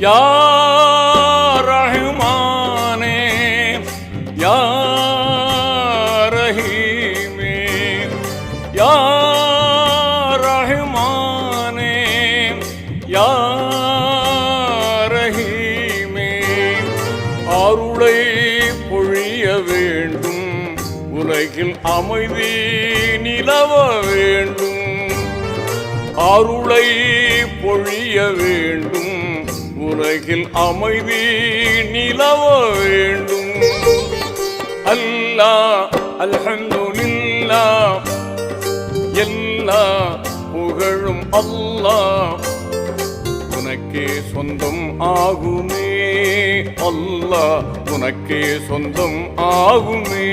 யா ரஹ்மானே யா ரஹீமே யா ரஹ்மானே யா ரஹீமே அருளை பொழிய வேண்டும், உலகில் அமைதி நிலவ வேண்டும். அருளை பொழிய வேண்டும், உலகில் அமைதி நிலவ வேண்டும். அல்லாஹ் அல்ஹம்துலில்லாஹ், எல்லா புகழும் அல்லாஹ் உனக்கே சொந்தம் ஆகுமே. அல்லாஹ் உனக்கே சொந்தம் ஆகுமே.